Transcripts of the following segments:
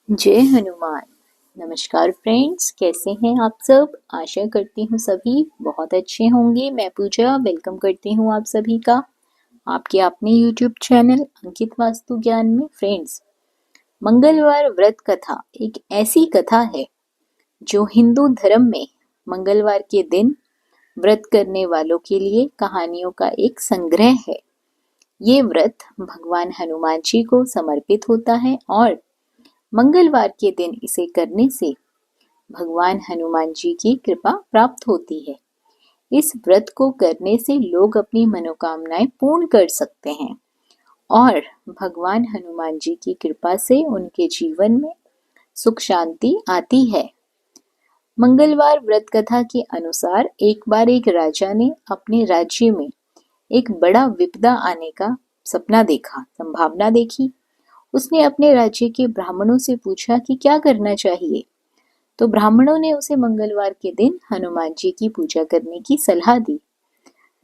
जय हनुमान। नमस्कार फ्रेंड्स, कैसे हैं आप सब। आशा करती हूँ सभी बहुत अच्छे होंगे। मैं पूजा वेलकम करती हूँ आप सभी का आपके अपने YouTube चैनल अंकित वास्तु ज्ञान में। फ्रेंड्स, मंगलवार व्रत कथा एक ऐसी कथा है जो हिंदू धर्म में मंगलवार के दिन व्रत करने वालों के लिए कहानियों का एक संग्रह है। ये व्रत भगवान हनुमान जी को समर्पित होता है और मंगलवार के दिन इसे करने से भगवान हनुमान जी की कृपा प्राप्त होती है। इस व्रत को करने से लोग अपनी मनोकामनाएं पूर्ण कर सकते हैं और भगवान हनुमान जी की कृपा से उनके जीवन में सुख शांति आती है। मंगलवार व्रत कथा के अनुसार एक बार एक राजा ने अपने राज्य में एक बड़ा विपदा आने का सपना देखा, संभावना देखी। उसने अपने राज्य के ब्राह्मणों से पूछा कि क्या करना चाहिए। तो ब्राह्मणों ने उसे मंगलवार के दिन हनुमान जी की पूजा करने की सलाह दी।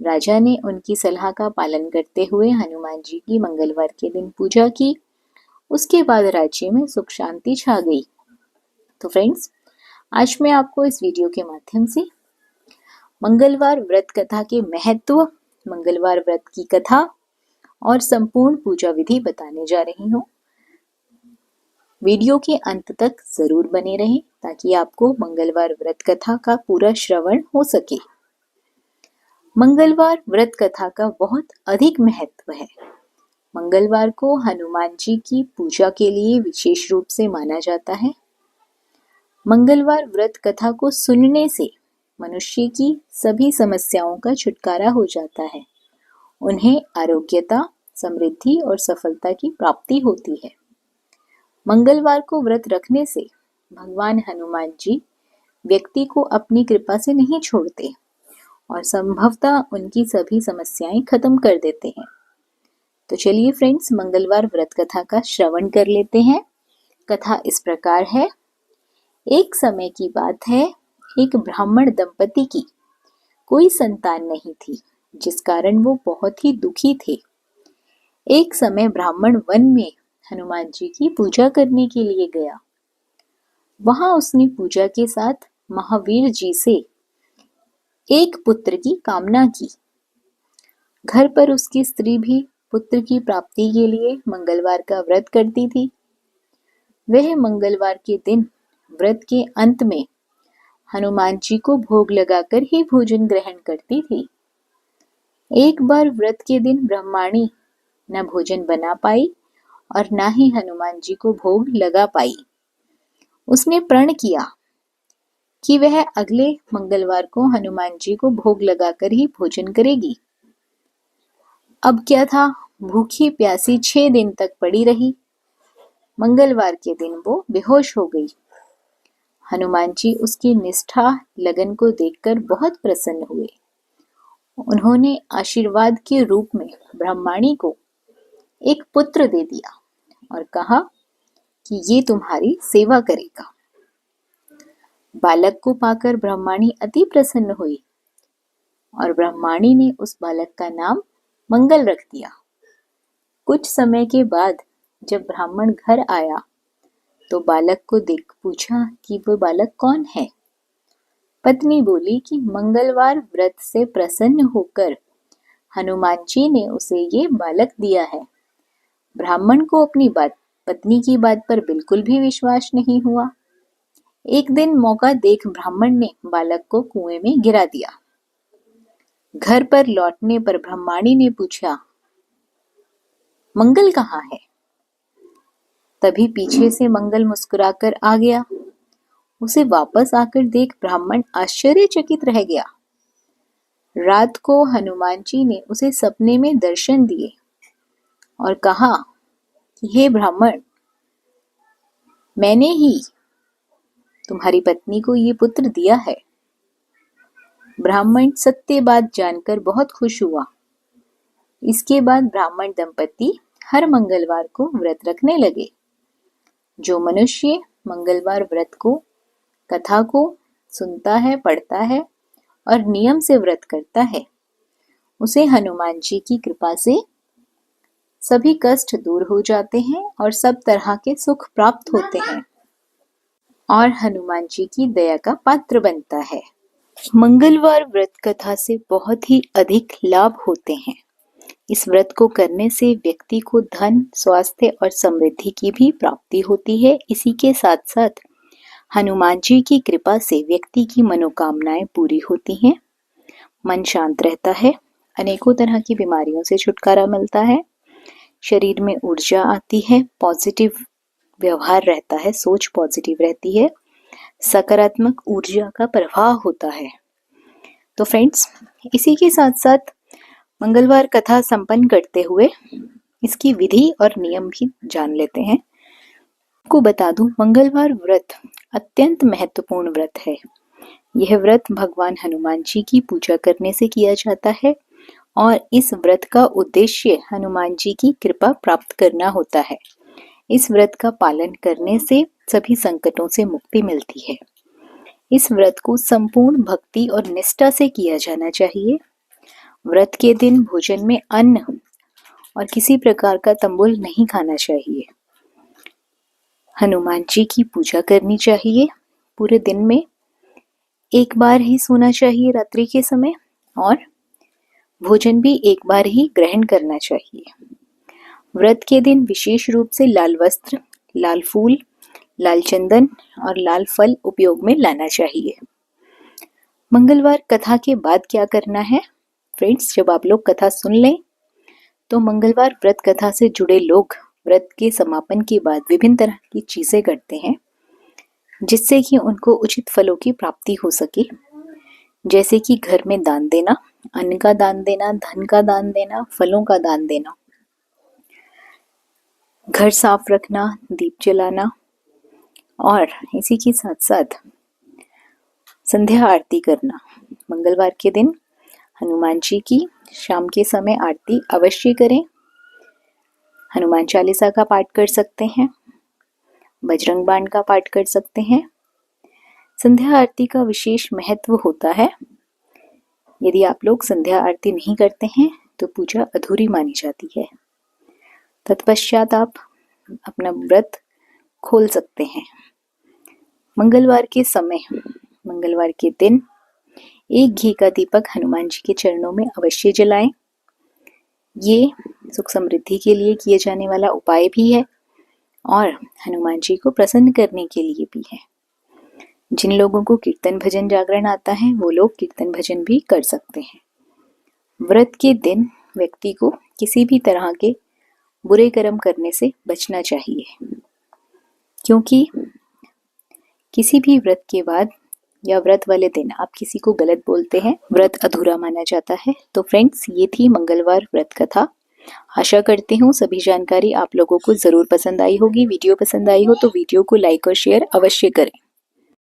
राजा ने उनकी सलाह का पालन करते हुए हनुमान जी की मंगलवार के दिन पूजा की। उसके बाद राज्य में सुख शांति छा गई। तो फ्रेंड्स, आज मैं आपको इस वीडियो के माध्यम से मंगलवार व्रत कथा के महत्व, मंगलवार व्रत की कथा और संपूर्ण पूजा विधि बताने जा रही हूँ। वीडियो के अंत तक जरूर बने रहें ताकि आपको मंगलवार व्रत कथा का पूरा श्रवण हो सके। मंगलवार व्रत कथा का बहुत अधिक महत्व है। मंगलवार को हनुमान जी की पूजा के लिए विशेष रूप से माना जाता है। मंगलवार व्रत कथा को सुनने से मनुष्य की सभी समस्याओं का छुटकारा हो जाता है। उन्हें आरोग्यता, समृद्धि और सफलता की प्राप्ति होती है। मंगलवार को व्रत रखने से भगवान हनुमान जी व्यक्ति को अपनी कृपा से नहीं छोड़ते और संभवतः उनकी सभी समस्याएं खत्म कर देते हैं। तो चलिए फ्रेंड्स, मंगलवार व्रत कथा का श्रवण कर लेते हैं। कथा इस प्रकार है। एक समय की बात है, एक ब्राह्मण दंपति की कोई संतान नहीं थी, जिस कारण वो बहुत ही दुखी थे। एक समय ब्राह्मण वन में हनुमान जी की पूजा करने के लिए गया। वहां उसने पूजा के साथ महावीर जी से एक पुत्र की कामना की। घर पर उसकी स्त्री भी पुत्र की प्राप्ति के लिए मंगलवार का व्रत करती थी। वह मंगलवार के दिन व्रत के अंत में हनुमान जी को भोग लगाकर ही भोजन ग्रहण करती थी। एक बार व्रत के दिन ब्रह्माणी न भोजन बना पाई और ना ही हनुमान जी को भोग लगा पाई। उसने प्रण किया कि वह अगले मंगलवार को हनुमान जी को भोग लगाकर ही भोजन करेगी। अब क्या था, भूखी प्यासी 6 दिन तक पड़ी रही। मंगलवार के दिन वो बेहोश हो गई। हनुमान जी उसकी निष्ठा लगन को देखकर बहुत प्रसन्न हुए। उन्होंने आशीर्वाद के रूप में ब्रह्माणी को एक पुत्र दे दिया और कहा कि ये तुम्हारी सेवा करेगा। बालक को पाकर ब्रह्माणी अति प्रसन्न हुई और ब्रह्माणी ने उस बालक का नाम मंगल रख दिया। कुछ समय के बाद जब ब्राह्मण घर आया तो बालक को देख पूछा कि वो बालक कौन है। पत्नी बोली कि मंगलवार व्रत से प्रसन्न होकर हनुमान जी ने उसे ये बालक दिया है। ब्राह्मण को अपनी पत्नी की बात पर बिल्कुल भी विश्वास नहीं हुआ। एक दिन मौका देख ब्राह्मण ने बालक को कुएं में गिरा दिया। घर पर लौटने पर ब्रह्माणी ने पूछा, मंगल कहाँ है? तभी पीछे से मंगल मुस्कुराकर आ गया। उसे वापस आकर देख ब्राह्मण आश्चर्यचकित रह गया। रात को हनुमान जी ने उसे सपने में दर्शन दिए और कहा कि हे ब्राह्मण, मैंने ही तुम्हारी पत्नी को ये पुत्र दिया है। ब्राह्मण सत्य बात जानकर बहुत खुश हुआ। इसके बाद ब्राह्मण दंपति हर मंगलवार को व्रत रखने लगे। जो मनुष्य मंगलवार व्रत को, कथा को सुनता है, पढ़ता है और नियम से व्रत करता है, उसे हनुमान जी की कृपा से सभी कष्ट दूर हो जाते हैं और सब तरह के सुख प्राप्त होते हैं। और हनुमान जी की दया का पात्र बनता है। मंगलवार व्रत कथा से बहुत ही अधिक लाभ होते हैं। इस व्रत को करने से व्यक्ति को धन, स्वास्थ्य और समृद्धि की भी प्राप्ति होती है। इसी के साथ साथ हनुमान जी की कृपा से व्यक्ति की मनोकामनाएं पूरी होती हैं, मन शांत रहता है, अनेकों तरह की बीमारियों से छुटकारा मिलता है, शरीर में ऊर्जा आती है, पॉजिटिव व्यवहार रहता है, सोच पॉजिटिव रहती है, सकारात्मक ऊर्जा का प्रवाह होता है। तो फ्रेंड्स, इसी के साथ साथ मंगलवार कथा संपन्न करते हुए इसकी विधि और नियम भी जान लेते हैं। आपको बता दूं, मंगलवार व्रत अत्यंत महत्वपूर्ण व्रत है। यह व्रत भगवान हनुमान जी की पूजा करने से किया जाता है और इस व्रत का उद्देश्य हनुमान जी की कृपा प्राप्त करना होता है। इस व्रत का पालन करने से सभी संकटों से मुक्ति मिलती है। इस व्रत को संपूर्ण भक्ति और निष्ठा से किया जाना चाहिए। व्रत के दिन भोजन में अन्न और किसी प्रकार का तंबुल नहीं खाना चाहिए। हनुमान जी की पूजा करनी चाहिए। पूरे दिन में एक बार ही सोना चाहिए रात्रि के समय, और भोजन भी एक बार ही ग्रहण करना चाहिए। व्रत के दिन विशेष रूप से लाल वस्त्र, लाल फूल, लाल चंदन और लाल फल उपयोग में लाना चाहिए। मंगलवार कथा के बाद क्या करना है फ्रेंड्स? जब आप लोग कथा सुन लें तो मंगलवार व्रत कथा से जुड़े लोग व्रत के समापन के बाद विभिन्न तरह की चीजें करते हैं जिससे कि उनको उचित फलों की प्राप्ति हो सके। जैसे कि घर में दान देना, अन्न का दान देना, धन का दान देना, फलों का दान देना, घर साफ रखना, दीप जलाना, और इसी के साथ साथ संध्या आरती करना। मंगलवार के दिन हनुमान जी की शाम के समय आरती अवश्य करें। हनुमान चालीसा का पाठ कर सकते हैं, बजरंग बाण का पाठ कर सकते हैं। संध्या आरती का विशेष महत्व होता है। यदि आप लोग संध्या आरती नहीं करते हैं तो पूजा अधूरी मानी जाती है। तत्पश्चात आप अपना व्रत खोल सकते हैं। मंगलवार के समय, मंगलवार के दिन एक घी का दीपक हनुमान जी के चरणों में अवश्य जलाएं। ये सुख समृद्धि के लिए किए जाने वाला उपाय भी है और हनुमान जी को प्रसन्न करने के लिए भी है। जिन लोगों को कीर्तन भजन जागरण आता है वो लोग कीर्तन भजन भी कर सकते हैं। व्रत के दिन व्यक्ति को किसी भी तरह के बुरे कर्म करने से बचना चाहिए, क्योंकि किसी भी व्रत के बाद या व्रत वाले दिन आप किसी को गलत बोलते हैं, व्रत अधूरा माना जाता है। तो फ्रेंड्स, ये थी मंगलवार व्रत कथा। आशा करती हूँ सभी जानकारी आप लोगों को जरूर पसंद आई होगी। वीडियो पसंद आई हो तो वीडियो को लाइक और शेयर अवश्य करें।